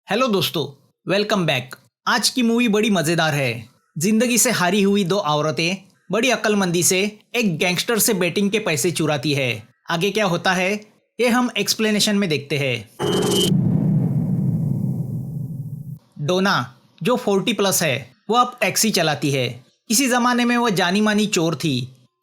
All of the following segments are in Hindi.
हेलो दोस्तों, वेलकम बैक। आज की मूवी बड़ी मज़ेदार है। जिंदगी से हारी हुई दो औरतें बड़ी अक्लमंदी से एक गैंगस्टर से बेटिंग के पैसे चुराती है। आगे क्या होता है ये हम एक्सप्लेनेशन में देखते हैं। डोना जो 40 प्लस है वो अब टैक्सी चलाती है। किसी ज़माने में वो जानी मानी चोर थी।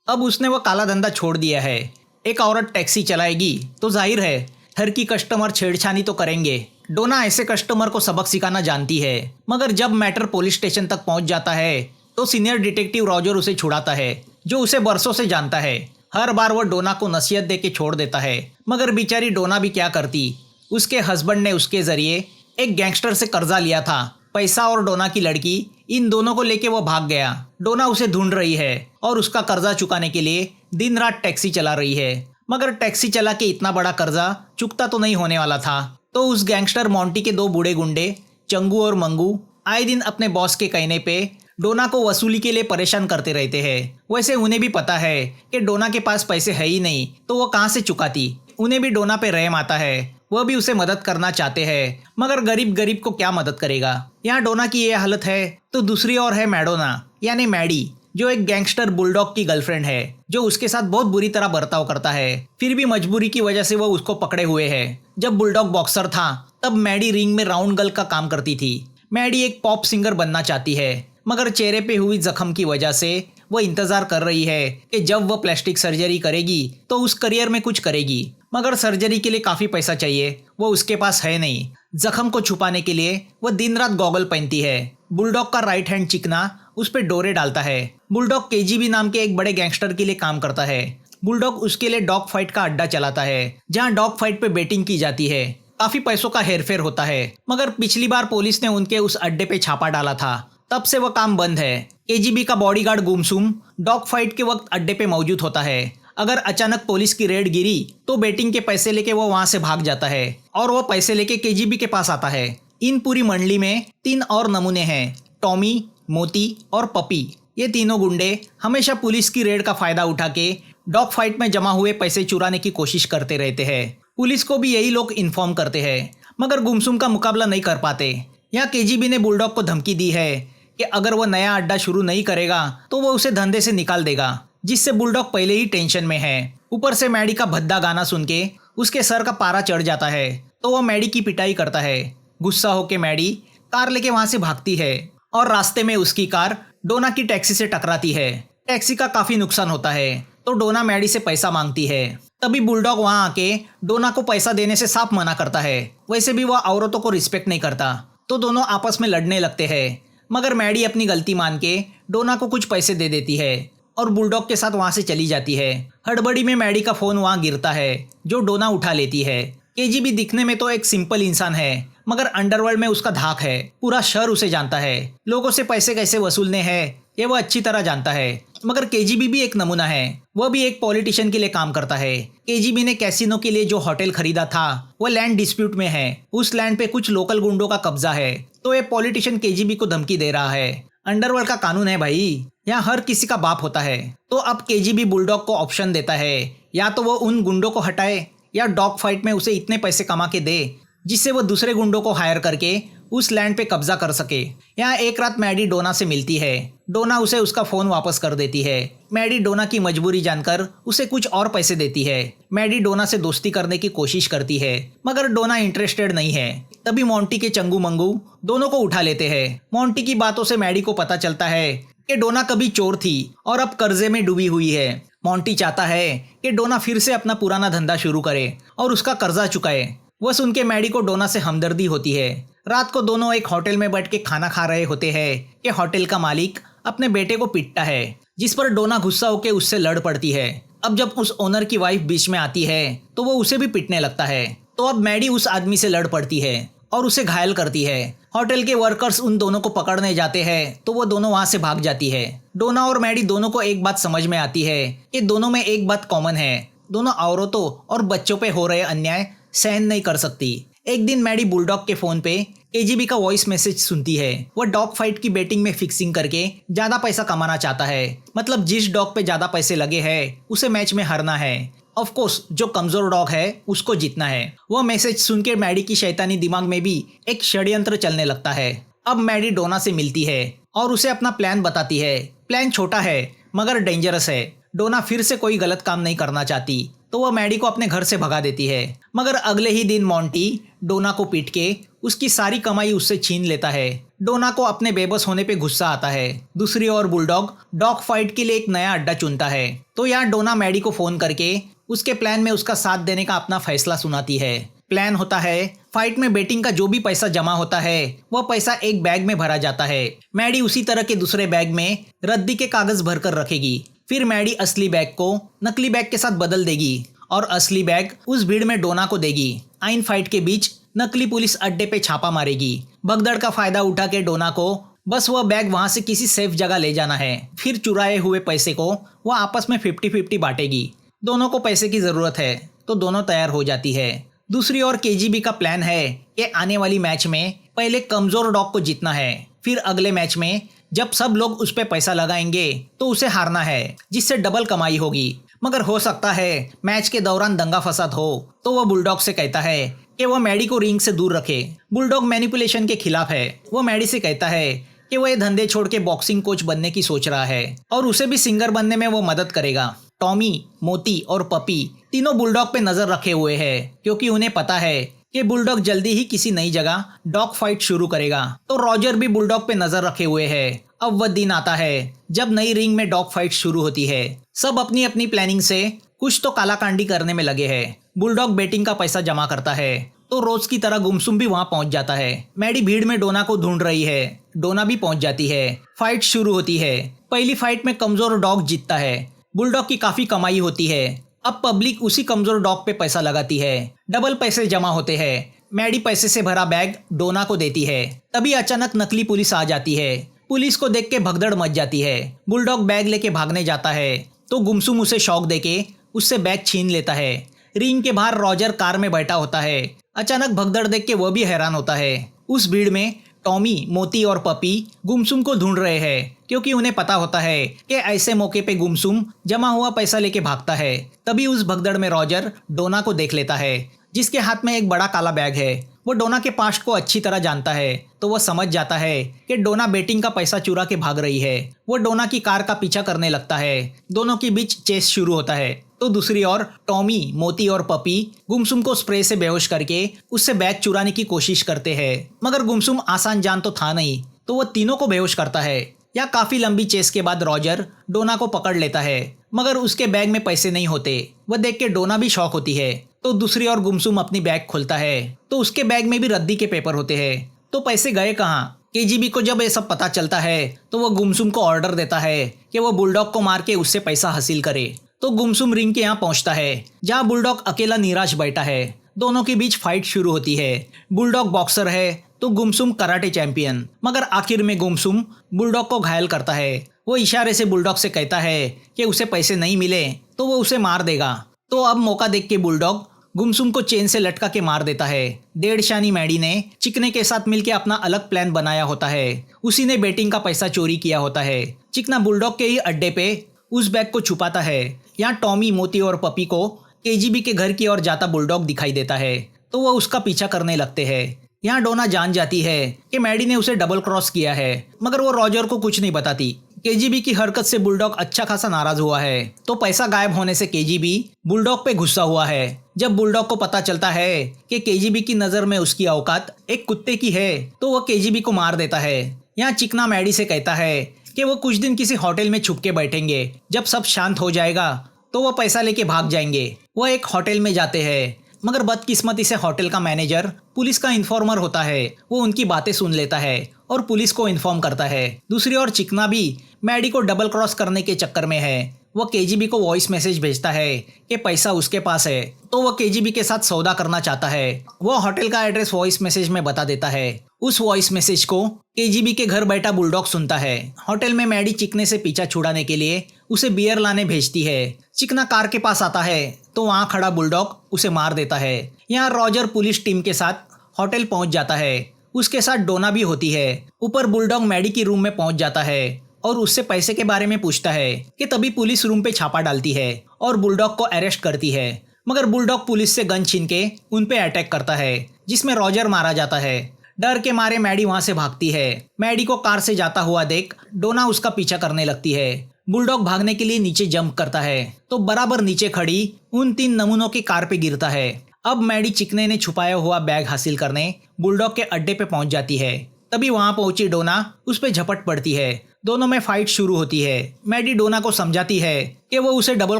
अब उसने वो काला धंधा छोड़ दिया है। एक औरत टैक्सी चलाएगी तो जाहिर है हर की कस्टमर छेड़छानी तो करेंगे। डोना ऐसे कस्टमर को सबक सिखाना जानती है, मगर जब मैटर पुलिस स्टेशन तक पहुंच जाता है तो सीनियर डिटेक्टिव रॉजर उसे छुड़ाता है, जो उसे बरसों से जानता है। हर बार वो डोना को नसीहत दे के छोड़ देता है, मगर बेचारी डोना भी क्या करती। उसके हस्बैंड ने उसके जरिए एक गैंगस्टर से कर्जा लिया था। पैसा और डोना की लड़की, इन दोनों को लेके वो भाग गया। डोना उसे ढूंढ रही है और उसका कर्जा चुकाने के लिए दिन रात टैक्सी चला रही है, मगर टैक्सी चला के इतना बड़ा कर्जा चुकता तो नहीं होने वाला था। तो उस गैंगस्टर मोंटी के दो बूढ़े गुंडे चंगू और मंगू आए दिन अपने बॉस के कहने पे डोना को वसूली के लिए परेशान करते रहते हैं। वैसे उन्हें भी पता है कि डोना के पास पैसे है ही नहीं, तो वो कहाँ से चुकाती। उन्हें भी डोना पे रहम आता है, वह भी उसे मदद करना चाहते हैं, मगर गरीब गरीब को क्या मदद करेगा। यहाँ डोना की ये हालत है तो दूसरी ओर है मैडोना यानी मैडी, जो एक गैंगस्टर बुलडॉग की गर्लफ्रेंड है, जो उसके साथ बहुत बुरी तरह बर्ताव करता है। फिर भी मजबूरी की वजह से वो उसको पकड़े हुए है। जब बुलडॉग बॉक्सर था तब मैडी रिंग में राउंड गर्ल का काम करती थी। मैडी एक पॉप सिंगर बनना चाहती है, मगर चेहरे पे हुई जख्म की वजह से वो इंतजार कर रही है कि जब वो प्लास्टिक सर्जरी करेगी तो उस करियर में कुछ करेगी, मगर सर्जरी के लिए काफी पैसा चाहिए, वो उसके पास है नहीं। जख्म को छुपाने के लिए वो दिन रात गॉगल पहनती है। बुलडॉग का राइट हैंड चिकना उस पर डोरे डालता है। बुलडॉग केजीबी नाम के एक बड़े गैंगस्टर के लिए काम करता है। बुलडॉग उसके लिए डॉग फाइट का अड्डा चलाता है, जहां डॉग फाइट पे बेटिंग की जाती है। काफी पैसों का हेरफेर होता है, मगर पिछली बार पुलिस ने उनके उस अड्डे पे छापा डाला था, तब से वो काम बंद है। केजीबी का बॉडीगार्ड गुमसुम डॉग फाइट के वक्त अड्डे पे मौजूद होता है। अगर अचानक पुलिस की रेड गिरी तो बेटिंग के पैसे लेके वो वहां से भाग जाता है और वो पैसे लेके केजीबी के पास आता है। इन पूरी मंडली में 3 और नमूने हैं, टॉमी, मोती और पपी। ये तीनों गुंडे हमेशा पुलिस की रेड का फायदा उठा के डॉग फाइट में जमा हुए पैसे चुराने की कोशिश करते रहते हैं। पुलिस को भी यही लोग इन्फॉर्म करते हैं, मगर गुमसुम का मुकाबला नहीं कर पाते। यहाँ केजीबी ने बुलडॉग को धमकी दी है कि अगर वो नया अड्डा शुरू नहीं करेगा तो वो उसे धंधे से निकाल देगा, जिससे बुलडॉग पहले ही टेंशन में है। ऊपर से मैडी का भद्दा गाना सुन के उसके सर का पारा चढ़ जाता है, तो वो मैडी की पिटाई करता है। गुस्सा होकर मैडी कार लेके वहां से भागती है और रास्ते में उसकी कार डोना की टैक्सी से टकराती है। टैक्सी का काफी नुकसान होता है, तो डोना मैडी से पैसा मांगती है। तभी बुलडॉग वहां आके डोना को पैसा देने से साफ मना करता है। वैसे भी वह औरतों को रिस्पेक्ट नहीं करता, तो दोनों आपस में लड़ने लगते हैं। मगर मैडी अपनी गलती मान के डोना को कुछ पैसे दे देती है और बुलडॉग के साथ वहां से चली जाती है। हड़बड़ी में मैडी का फोन वहां गिरता है, जो डोना उठा लेती है। केजीबी दिखने में तो एक सिंपल इंसान है, मगर अंडरवर्ल्ड में उसका धाक है। पूरा शहर उसे जानता है। लोगों से पैसे कैसे वसूलने हैं ये वो अच्छी तरह जानता है। मगर केजीबी भी एक नमूना है, वह भी एक पॉलिटिशियन के लिए काम करता है। केजीबी ने कैसीनो के लिए जो होटल खरीदा था वो लैंड डिस्प्यूट में है। उस लैंड पे कुछ लोकल गुंडों का कब्जा है, तो ये पॉलिटिशियन केजीबी को धमकी दे रहा है। अंडरवर्ल्ड का कानून है भाई, यहाँ हर किसी का बाप होता है। तो अब केजीबी बुलडॉग को ऑप्शन देता है, या तो वो उन गुंडों को हटाए या डॉग फाइट में उसे इतने पैसे कमा के दे जिससे वो दूसरे गुंडों को हायर करके उस लैंड पे कब्जा कर सके। यहाँ एक रात मैडी डोना से मिलती है। डोना उसे उसका फोन वापस कर देती है। मैडी डोना की मजबूरी जानकर उसे कुछ और पैसे देती है। मैडी डोना से दोस्ती करने की कोशिश करती है, मगर डोना इंटरेस्टेड नहीं है। तभी मोंटी के चंगू मंगू दोनों को उठा लेते हैं। मोंटी की बातों से मैडी को पता चलता है कि डोना कभी चोर थी और अब कर्जे में डूबी हुई है। मोंटी चाहता है कि डोना फिर से अपना पुराना धंधा शुरू करे और उसका कर्जा चुकाए। वह सुन के मैडी को डोना से हमदर्दी होती है। रात को दोनों एक होटल में बैठ के खाना खा रहे होते हैं कि होटल का मालिक अपने बेटे को पीटता है, जिस पर डोना गुस्सा होकर उससे लड़ पड़ती है। अब जब उस ओनर की वाइफ बीच में आती है तो वो उसे भी पीटने लगता है। तो अब मैडी उस आदमी से लड़ पड़ती है और उसे घायल करती है। होटल के वर्कर्स उन दोनों को पकड़ने जाते हैं तो वो दोनों वहां से भाग जाती है। डोना और मैडी दोनों को एक बात समझ में आती है कि दोनों में एक बात कॉमन है, दोनों औरतों और बच्चों पे हो रहे अन्याय सहन नहीं कर सकती। एक दिन मैडी बुलडॉग के फोन पे केजीबी का वॉइस मैसेज सुनती है। वह डॉग फाइट की बेटिंग में फिक्सिंग करके ज्यादा पैसा कमाना चाहता है। मतलब जिस डॉग पे ज्यादा पैसे लगे हैं उसे मैच में हारना है। ऑफ कोर्स जो कमजोर डॉग है उसको जीतना है। वह मैसेज सुन के मैडी की शैतानी दिमाग में भी एक षड्यंत्र चलने लगता है। अब मैडी डोना से मिलती है और उसे अपना प्लान बताती है। प्लान छोटा है मगर डेंजरस है। डोना फिर से कोई गलत काम नहीं करना चाहती तो वह मैडी को अपने घर से भगा देती है। मगर अगले ही दिन मॉन्टी डोना को पीट के उसकी सारी कमाई उससे छीन लेता है। डोना को अपने बेबस होने पे गुस्सा आता है। दूसरी ओर बुलडॉग डॉग फाइट के लिए एक नया अड्डा चुनता है। तो यहाँ डोना मैडी को फोन करके उसके प्लान में उसका साथ देने का अपना फैसला सुनाती है। प्लान होता है फाइट में बेटिंग का जो भी पैसा जमा होता है वह पैसा एक बैग में भरा जाता है। मैडी उसी तरह के दूसरे बैग में रद्दी के कागज भरकर रखेगी। फिर मैडी असली बैग को नकली बैग के साथ बदल देगी और असली बैग उस भीड़ में डोना को देगी। आइन फाइट के बीच नकली पुलिस अड्डे पे छापा मारेगी। भगदड़ का फायदा उठा के डोना को बस वह बैग वहां से किसी सेफ जगह ले जाना है। फिर चुराए हुए पैसे को वह आपस में 50-50 बांटेगी। दोनों को पैसे की जरूरत है तो दोनों तैयार हो जाती है। दूसरी ओर केजीबी का प्लान है कि आने वाली मैच में पहले कमजोर डॉग को जीतना है। फिर अगले मैच में जब सब लोग उस पर पैसा लगाएंगे तो उसे हारना है जिससे डबल कमाई होगी। मगर हो सकता है मैच के दौरान दंगा फसाद हो तो वह बुलडॉग से कहता है कि वह मैडी को रिंग से दूर रखे। बुलडॉग मैनिपुलेशन के खिलाफ है। वह मैडी से कहता है कि वह ये धंधे छोड़ के बॉक्सिंग कोच बनने की सोच रहा है और उसे भी सिंगर बनने में वो मदद करेगा। टॉमी, मोती और पपी तीनों बुलडॉग पे नजर रखे हुए हैं क्योंकि उन्हें पता है कि बुलडॉग जल्दी ही किसी नई जगह डॉग फाइट शुरू करेगा। तो रॉजर भी बुलडॉग पे नजर रखे हुए है। अब वह दिन आता है जब नई रिंग में डॉग फाइट शुरू होती है। सब अपनी अपनी प्लानिंग से कुछ तो कालाकांडी करने में लगे हैं। बुलडॉग बेटिंग का पैसा जमा करता है तो रोज की तरह गुमसुम भी वहां पहुंच जाता है। मैडी भीड़ में डोना को ढूंढ रही है। डोना भी पहुंच जाती है। फाइट शुरू होती है। पहली फाइट में कमजोर डॉग जीतता है। बुलडॉग की काफी कमाई होती है। अब पब्लिक उसी कमजोर डॉग पे पैसा लगाती है। डबल पैसे जमा होते हैं। मैडी पैसे से भरा बैग डोना को देती है। तभी अचानक नकली पुलिस आ जाती है। पुलिस को देख के भगदड़ मच जाती है। बुलडॉग बैग लेके भागने जाता है तो गुमसुम उसे शॉक देके उससे बैग छीन लेता है। रिंग के बाहर रॉजर कार में बैठा होता है। अचानक भगदड़ देख के वह भी हैरान होता है। उस भीड़ में टॉमी, मोती और पपी गुमसुम को ढूंढ रहे हैं क्योंकि उन्हें पता होता है कि ऐसे मौके पे गुमसुम जमा हुआ पैसा लेके भागता है। तभी उस भगदड़ में रॉजर डोना को देख लेता है जिसके हाथ में एक बड़ा काला बैग है। वो डोना के पास्ट को अच्छी तरह जानता है तो वह समझ जाता है कि डोना बेटिंग का पैसा चुरा के भाग रही है। वो डोना की कार का पीछा करने लगता है। दोनों के बीच चेस शुरू होता है। तो दूसरी ओर टॉमी, मोती और पपी गुमसुम को स्प्रे से बेहोश करके उससे बैग चुराने की कोशिश करते हैं। मगर गुमसुम आसान जान तो था नहीं तो वो तीनों को बेहोश करता है। या काफी लंबी चेस के बाद रॉजर डोना को पकड़ लेता है मगर उसके बैग में पैसे नहीं होते। वह देख के डोना भी शॉक होती है। तो दूसरी ओर गुमसुम अपनी बैग खोलता है तो उसके बैग में भी रद्दी के पेपर होते हैं। तो पैसे गए कहाँ? केजीबी को जब ये सब पता चलता है तो वह गुमसुम को ऑर्डर देता है कि वह बुलडॉग को मार के उससे पैसा हासिल करे। तो गुमसुम रिंग के यहाँ पहुंचता है जहाँ बुलडॉग अकेला निराश बैठा है। दोनों के बीच फाइट शुरू होती है। बुलडॉग बॉक्सर है तो गुमसुम कराटे चैंपियन। मगर आखिर में गुमसुम बुलडॉग को घायल करता है। वो इशारे से बुलडॉग से कहता है कि उसे पैसे नहीं मिले तो वो उसे मार देगा। तो अब मौका देख के बुलडॉग गुमसुम को चेन से लटका के मार देता है। डेढ़शानी मैडी ने चिकने के साथ मिलकर अपना अलग प्लान बनाया होता है। उसी ने बेटिंग का पैसा चोरी किया होता है। चिकना बुलडॉग के ही अड्डे पे उस बैग को छुपाता है। यहाँ टॉमी, मोती और पपी को केजीबी के घर की ओर जाता बुलडॉग दिखाई देता है तो वह उसका पीछा करने लगते हैं। यहाँ डोना जान जाती है कि मैडी ने उसे डबल क्रॉस किया है मगर वो रॉजर को कुछ नहीं बताती। केजीबी की हरकत से बुलडॉग अच्छा खासा नाराज हुआ है। तो पैसा गायब होने से केजीबी बुलडॉग पे गुस्सा हुआ है। जब बुलडॉग को पता चलता है कि केजीबी की नजर में उसकी औकात एक कुत्ते की है तो वह केजीबी को मार देता है। यहाँ चिकना मैडी से कहता है कि वो कुछ दिन किसी होटल में छुप के बैठेंगे। जब सब शांत हो जाएगा तो वह पैसा लेके भाग जाएंगे। वह एक होटल में जाते हैं मगर बदकिस्मती से होटल का मैनेजर पुलिस का इन्फॉर्मर होता है। वो उनकी बातें सुन लेता है और पुलिस को इन्फॉर्म करता है। दूसरी ओर चिकना भी मैडी को डबल क्रॉस करने के चक्कर में है। वह केजीबी को वॉइस मैसेज भेजता है कि पैसा उसके पास है तो वह केजीबी के साथ सौदा करना चाहता है। वह होटल का एड्रेस वॉइस मैसेज में बता देता है। उस वॉइस मैसेज को केजीबी के घर बैठा बुलडॉग सुनता है। होटल में मैडी चिकने से पीछा छुड़ाने के लिए उसे बियर लाने भेजती है। चिकना कार के पास आता है तो वहां खड़ा बुलडॉग उसे मार देता है। यहाँ रॉजर पुलिस टीम के साथ होटल पहुंच जाता है। उसके साथ डोना भी होती है। ऊपर बुलडॉग मैडी की रूम में पहुंच जाता है और उससे पैसे के बारे में पूछता है कि तभी पुलिस रूम पे छापा डालती है और बुलडॉग को अरेस्ट करती है। मगर बुलडॉग पुलिस से गन छीन के उन पे अटैक करता है, जिसमें रॉजर मारा जाता है। डर के मारे मैडी वहां से भागती है। मैडी को कार से जाता हुआ देख डोना उसका पीछा करने लगती है। बुलडॉग भागने के लिए नीचे जंप करता है तो बराबर नीचे खड़ी उन 3 नमूनों की कार पे गिरता है। अब मैडी चिकने ने छुपाया हुआ बैग हासिल करने बुलडॉग के अड्डे पे पहुंच जाती है। तभी वहां पहुंची डोना उस पे झपट पड़ती है। दोनों में फाइट शुरू होती है। मैडी डोना को समझाती है कि वो उसे डबल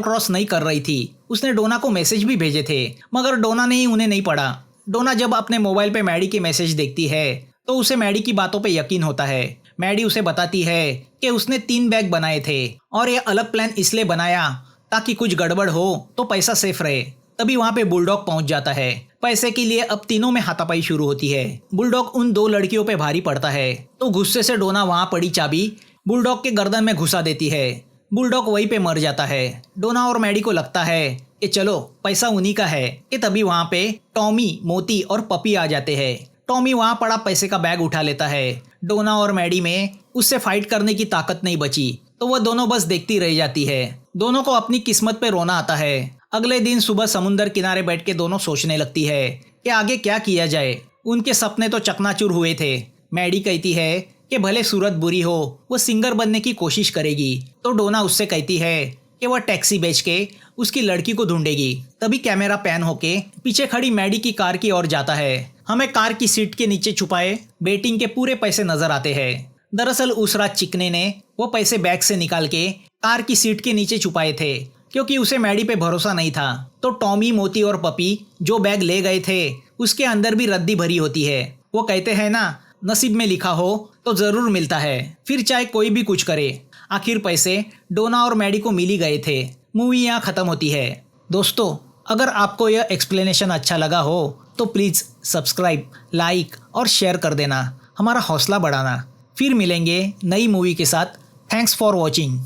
क्रॉस नहीं कर रही थी। उसने डोना को मैसेज भी भेजे थे, मगर डोना ने उन्हें नहीं पढ़ा। डोना जब अपने मोबाइल पे मैडी के मैसेज देखती है तो उसे मैडी की बातों पे यकीन होता है। मैडी उसे बताती है कि उसने 3 बैग बनाए थे और ये अलग प्लान इसलिए बनाया ताकि कुछ गड़बड़ हो तो पैसा सेफ रहे। तभी वहां पे बुलडॉग पहुंच जाता है। पैसे के लिए अब तीनों में हाथापाई शुरू होती है। बुलडॉग उन 2 लड़कियों पे भारी पड़ता है तो गुस्से से डोना वहां पड़ी चाबी बुलडॉग के गर्दन में घुसा देती है। बुलडॉग वहीं पे मर जाता है। डोना और मैडी को लगता है कि चलो पैसा उन्हीं का है कि तभी वहां पे टॉमी, मोती और पपी आ जाते हैं। टॉमी वहां पड़ा पैसे का बैग उठा लेता है। डोना और मैडी में उससे फाइट करने की ताकत नहीं बची तो वह दोनों बस देखती रह जाती है। दोनों को अपनी किस्मत पे रोना आता है। अगले दिन सुबह समुंदर किनारे बैठ के दोनों सोचने लगती है कि आगे क्या किया जाए। उनके सपने तो चकनाचूर हुए थे। मैडी कहती है कि भले सूरत बुरी हो वो सिंगर बनने की कोशिश करेगी, तो डोना उससे कहती है कि वह टैक्सी बेच के उसकी लड़की को ढूंढेगी। तभी कैमरा पैन होके पीछे खड़ी मैडी की कार की ओर जाता है। हमें कार की सीट के नीचे छुपाए बेटिंग के पूरे पैसे नजर आते हैं। दरअसल उस रात चिकने ने वो पैसे बैग से निकाल के कार की सीट के नीचे छुपाए थे, क्योंकि उसे मैडी पे भरोसा नहीं था। तो टॉमी, मोती और पपी जो बैग ले गए थे उसके अंदर भी रद्दी भरी होती है। वो कहते हैं ना, नसीब में लिखा हो तो जरूर मिलता है, फिर चाहे कोई भी कुछ करे। आखिर पैसे डोना और मैडी को मिल ही गए थे। मूवी यहाँ खत्म होती है। दोस्तों, अगर आपको यह एक्सप्लेनेशन अच्छा लगा हो तो प्लीज़ सब्सक्राइब, लाइक और शेयर कर देना, हमारा हौसला बढ़ाना। फिर मिलेंगे नई मूवी के साथ। Thanks for watching.